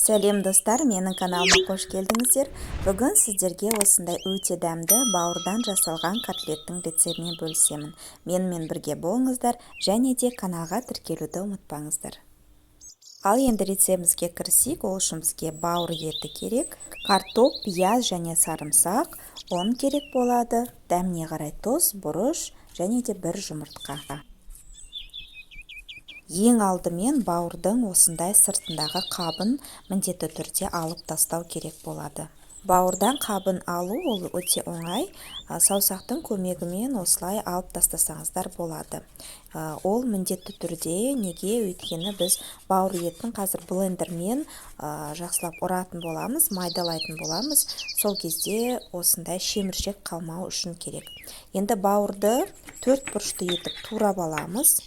Сәлем достар, менің каналыма қош келдіңіздер. Бүгін сіздерге осындай өте дәмді бауырдан жасалған котлеттің рецептімен бөлісемін. Менімен бірге болыңыздар және де каналға тіркелуді ұмытпаңыздар. Ал енді рецептімізге кірісейік. Ол үшін бізге бауыр еті керек, картоп, пияз және сарымсақ, ұн керек болады, дәміне қарай тұз, бұрыш және де бір жұмыртқа. Ең алдымен бауырдың осындай сыртындағы қабын міндетті түрде алып тастау керек болады. Бауырдан қабын алу ол өте оңай, саусақтың көмегімен осылай алып тастасаңыздар болады. Ол міндетті түрде, неге? Өйткені біз бауыр етін қазір блендермен жақсылап ұратын боламыз, майдалайтын боламыз. Сол кезде осындай шеміршек қалмау үшін керек. Енді бауырды 4 бұрышты етіп турап аламыз.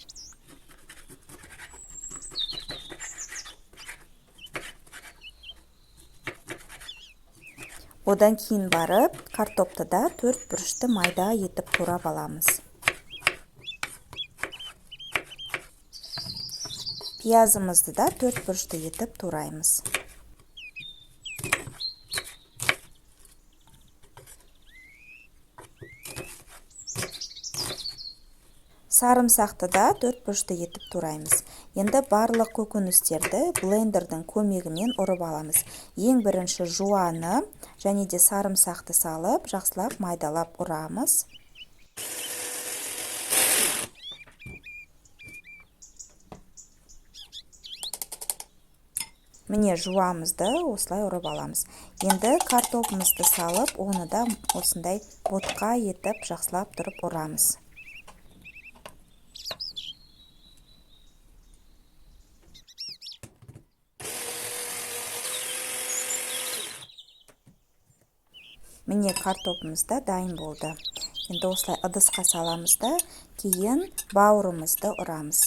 Одан кейін барып, картопты да 4 бұрышты майда етіп турап аламыз. Пиязымызды да 4 бұрышты етіп тураймыз. Сарымсақты да 4 бұрышты етіп тураймыз. Енді барлық көкөністерді блендердің көмегімен ұрып аламыз. Ең бірінші жуаны және де сарымсақты салып, жақсылап майдалап ұрамыз. Міне жуамызды осылай ұрып аламыз. Енді картопымызды салып, оны да осындай ботқа етіп жақсылап тұрып ұрамыз. Міне картопымыз да дайын болды. Енді осылай ыдысқа саламыз да, кейін бауырымызды ұрамыз.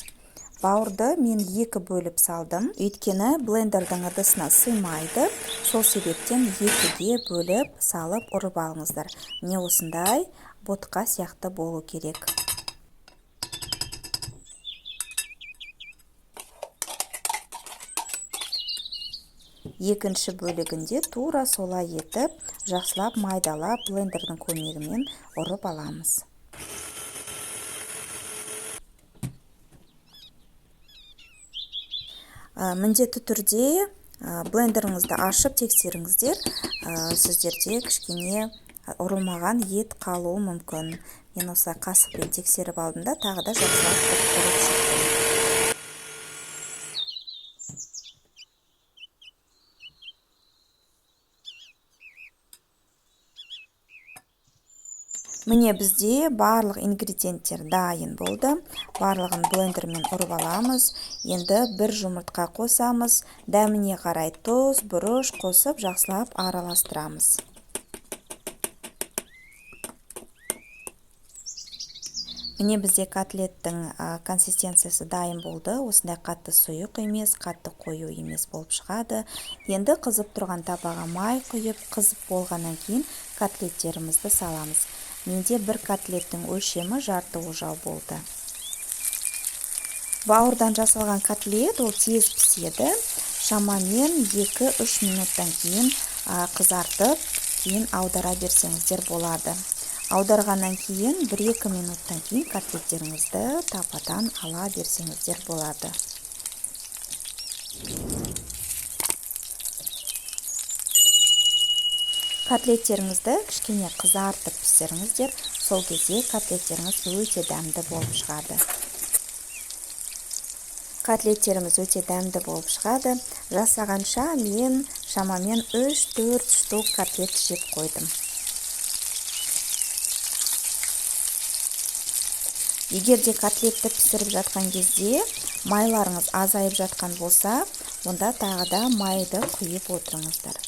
Бауырды мен 2 бөліп салдым, өйткені блендердің ыдысына сыймайды. Сол себептен 2-ге бөліп салып ұрып алыңыздар. Міне осындай ботқа сияқты болу керек. Екінші бөлігінде тура солай етіп, жақсылап майдалап блендердің көмегімен ұрып аламыз. Міндетті түрде блендеріңізді ашып тексеріңіздер. Сіздерде кішкене ұрылмаған ет қалуы мүмкін. Мен осылай қасықпен тексеріп алдым да, тағы да жақсылап ұрып шықтым. Міне бізде барлық ингредиенттер дайын болды. Барлығын блендермен ұрып аламыз. Енді бір жұмыртқа қосамыз. Дәміне қарай тұз, бұрыш қосып жақсылап араластырамыз. Міне бізде котлеттің консистенциясы дайын болды. Осындай қатты сұйық емес, қатты қою емес болып шығады. Енді қызып тұрған табаға май құйып, қызып болғаннан кейін котлеттерімізді саламыз. Менде бір котлеттің өлшемі жарты ожау болды. Бауырдан жасалған котлет ол тез піседі. Шамамен 2-3 минуттан кейін қызартып, кейін аудара берсеңіздер болады. Аударғаннан кейін 1-2 минуттан кейін котлеттеріңізді тападан ала берсеңіздер болады. Котлеттеріңізді кішкене қызартып пісіріңіздер, сол кезде котлеттеріңіз өте дәмді болып шығады. Котлеттеріміз өте дәмді болып шығады. Жасағанша мен шамамен 3-4 штук котлет жеп қойдым. Егер де котлетті пісіріп жатқан кезде майларыңыз азайып жатқан болса, онда тағы да майды құйып отырыңыздар.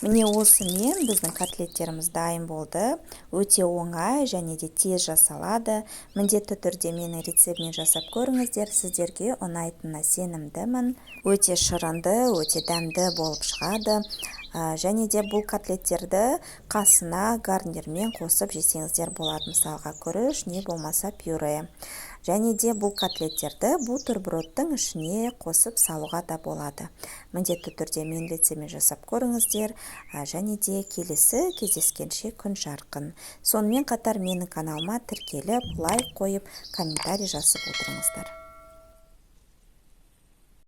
Міне осымен біздің котлеттеріміз дайын болды. Өте оңай және де тез жасалады. Міндетті түрде мені рецептімен жасап көріңіздер. Сіздерге ұнайтынына сенімдімін. Өте шырынды, өте дәмді болып шығады. Және де бұл котлеттерді қасына гарнирмен қосып жесеңіздер болады. Мысалға күріш, не болмаса пюре. Және де бұл котлеттерді бутербродтың ішіне қосып салуға да болады. Міндетті түрде мен рецептімен жасап көріңіздер, және де келесі кездескенше күн жарқын. Сонымен қатар менің каналыма тіркеліп, лайк қойып, комментарий жазып отырыңыздар.